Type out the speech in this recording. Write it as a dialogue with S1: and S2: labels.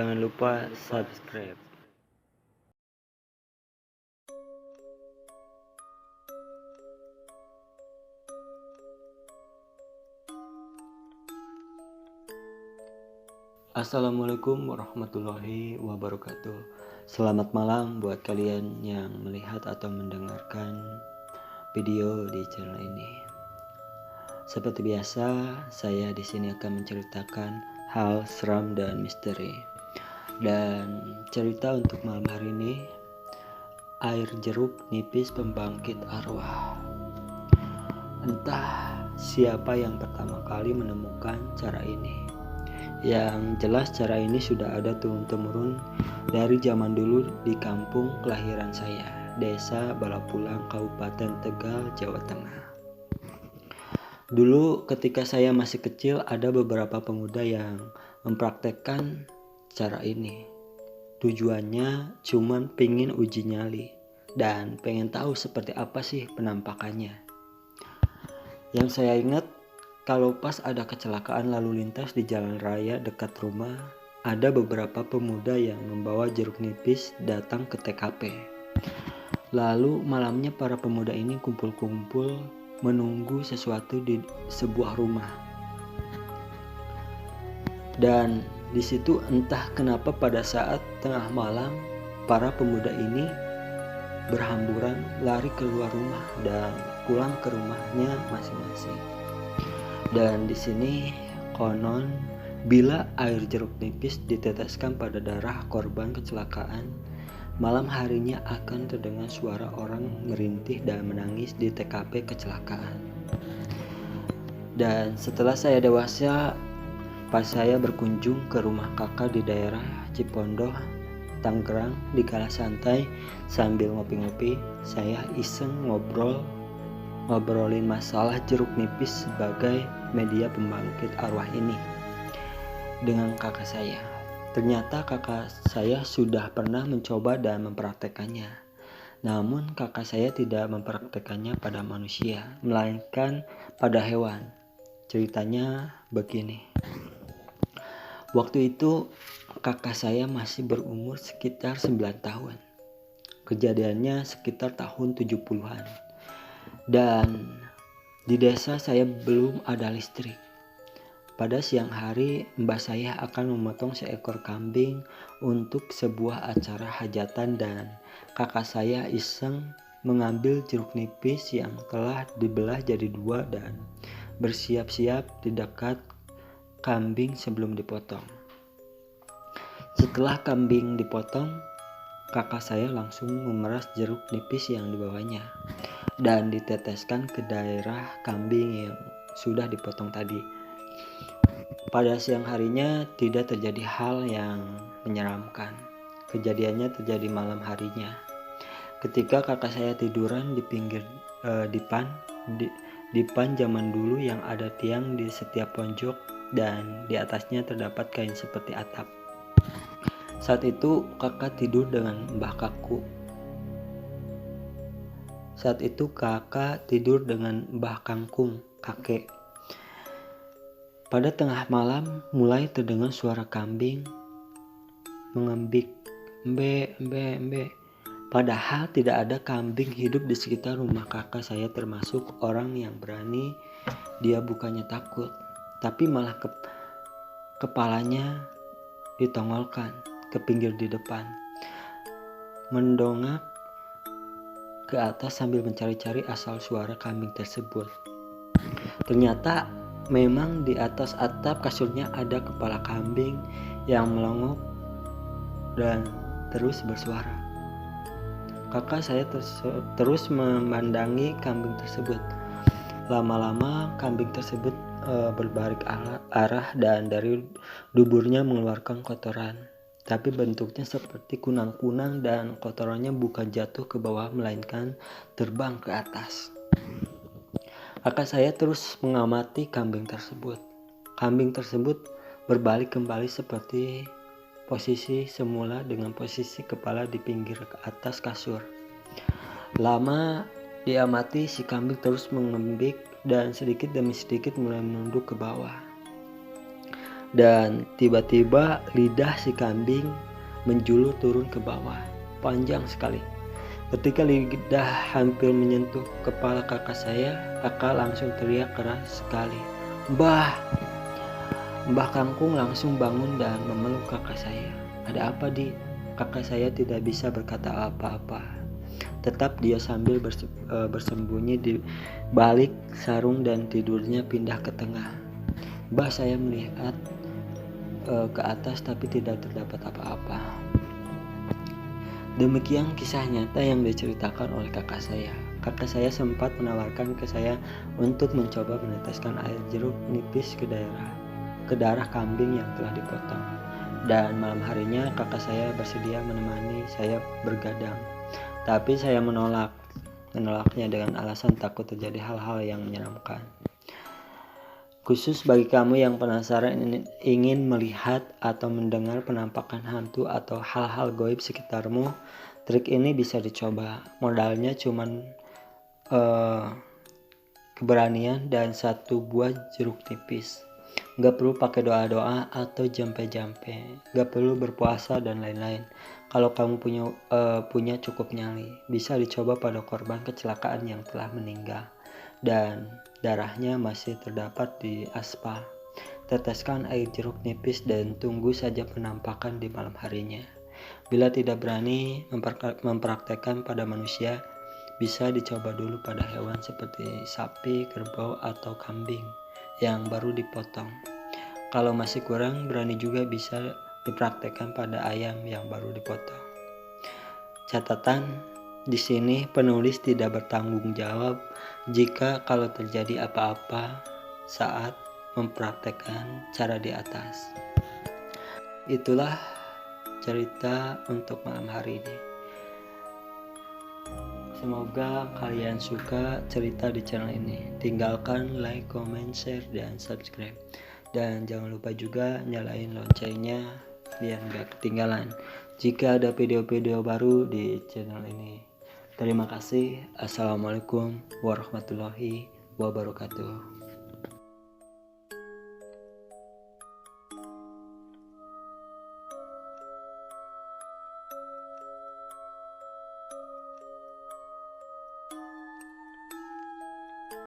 S1: Jangan lupa subscribe. Assalamualaikum warahmatullahi wabarakatuh. Selamat malam buat kalian yang melihat atau mendengarkan video di channel ini. Seperti biasa, saya di sini akan menceritakan hal seram dan misteri. Dan cerita untuk malam hari ini, air jeruk nipis pembangkit arwah. Entah siapa yang pertama kali menemukan cara ini. Yang jelas cara ini sudah ada turun-temurun dari zaman dulu di kampung kelahiran saya, Desa Balapulang, Kabupaten Tegal, Jawa Tengah. Dulu ketika saya masih kecil ada beberapa pemuda yang mempraktekkan cara ini. Tujuannya cuman pengen uji nyali dan pengen tahu seperti apa sih penampakannya. Yang saya ingat, kalau pas ada kecelakaan lalu lintas di jalan raya dekat rumah, ada beberapa pemuda yang membawa jeruk nipis datang ke TKP. Lalu malamnya para pemuda ini kumpul-kumpul menunggu sesuatu di sebuah rumah. Dan di situ entah kenapa pada saat tengah malam para pemuda ini berhamburan lari keluar rumah dan pulang ke rumahnya masing-masing. Dan di sini konon bila air jeruk nipis diteteskan pada darah korban kecelakaan, malam harinya akan terdengar suara orang merintih dan menangis di TKP kecelakaan. Dan setelah saya dewasa, pas saya berkunjung ke rumah kakak di daerah Cipondoh, Tangerang, di kala santai sambil ngopi-ngopi, saya iseng ngobrolin masalah jeruk nipis sebagai media pembangkit arwah ini dengan kakak saya. Ternyata kakak saya sudah pernah mencoba dan mempraktekannya. Namun kakak saya tidak mempraktekannya pada manusia, melainkan pada hewan. Ceritanya begini. Waktu itu kakak saya masih berumur sekitar 9 tahun. Kejadiannya sekitar tahun 70-an. Dan di desa saya belum ada listrik. Pada siang hari, mbah saya akan memotong seekor kambing untuk sebuah acara hajatan dan kakak saya iseng mengambil jeruk nipis yang telah dibelah jadi dua dan bersiap-siap di dekat kambing sebelum dipotong. Setelah kambing dipotong, kakak saya langsung memeras jeruk nipis yang dibawanya dan diteteskan ke daerah kambing yang sudah dipotong tadi. Pada siang harinya tidak terjadi hal yang menyeramkan. Kejadiannya terjadi malam harinya. Ketika kakak saya tiduran di pinggir dipan zaman dulu yang ada tiang di setiap pojok dan di atasnya terdapat kain seperti atap. Saat itu kakak tidur dengan mbah kakku. Saat itu kakak tidur dengan mbah kangkung, kakek. Pada tengah malam mulai terdengar suara kambing mengembik, embe, embe, embe. Padahal tidak ada kambing hidup di sekitar rumah kakak saya, termasuk orang yang berani. Dia bukannya takut, tapi malah kepalanya ditongolkan ke pinggir di depan, mendongak ke atas sambil mencari-cari asal suara kambing tersebut. Ternyata memang di atas atap kasurnya ada kepala kambing yang melongok dan terus bersuara. Kakak saya terus memandangi kambing tersebut. Lama-lama kambing tersebut berbalik arah dan dari duburnya mengeluarkan kotoran. Tapi bentuknya seperti kunang-kunang dan kotorannya bukan jatuh ke bawah melainkan terbang ke atas. Kakak saya terus mengamati kambing tersebut. Kambing tersebut berbalik kembali seperti posisi semula dengan posisi kepala di pinggir ke atas kasur. Lama diamati, si kambing terus mengembik dan sedikit demi sedikit mulai menunduk ke bawah. Dan tiba-tiba lidah si kambing menjulur turun ke bawah, panjang sekali. Ketika lidah hampir menyentuh kepala kakak saya, kakak langsung teriak keras sekali, "Mbah!" Mbah Kangkung langsung bangun dan memeluk kakak saya. "Ada apa, Di?" Kakak saya tidak bisa berkata apa-apa. Tetap dia sambil bersembunyi di balik sarung dan tidurnya pindah ke tengah. "Mbah, saya melihat ke atas tapi tidak terdapat apa-apa." Demikian kisah nyata yang diceritakan oleh kakak saya. Kakak saya sempat menawarkan ke saya untuk mencoba meneteskan air jeruk nipis ke darah kambing yang telah dipotong. Dan malam harinya kakak saya bersedia menemani saya bergadang. Tapi saya menolaknya dengan alasan takut terjadi hal-hal yang menyeramkan. Khusus bagi kamu yang penasaran ingin melihat atau mendengar penampakan hantu atau hal-hal goib sekitarmu, trik ini bisa dicoba. Modalnya cuman keberanian dan satu buah jeruk tipis. Gak perlu pakai doa-doa atau jampe-jampe, gak perlu berpuasa dan lain-lain. Kalau kamu punya cukup nyali, bisa dicoba pada korban kecelakaan yang telah meninggal dan darahnya masih terdapat di aspal. Teteskan air jeruk nipis dan tunggu saja penampakan di malam harinya. Bila tidak berani mempraktekkan pada manusia, bisa dicoba dulu pada hewan seperti sapi, kerbau, atau kambing yang baru dipotong. Kalau masih kurang berani juga bisa dipraktekkan pada ayam yang baru dipotong. Catatan, di sini penulis tidak bertanggung jawab jika kalau terjadi apa-apa saat mempraktekkan cara di atas. Itulah cerita untuk malam hari ini. Semoga kalian suka cerita di channel ini. Tinggalkan like, comment, share, dan subscribe. Dan jangan lupa juga nyalain loncengnya biar gak ketinggalan jika ada video-video baru di channel ini. Terima kasih. Assalamualaikum warahmatullahi wabarakatuh.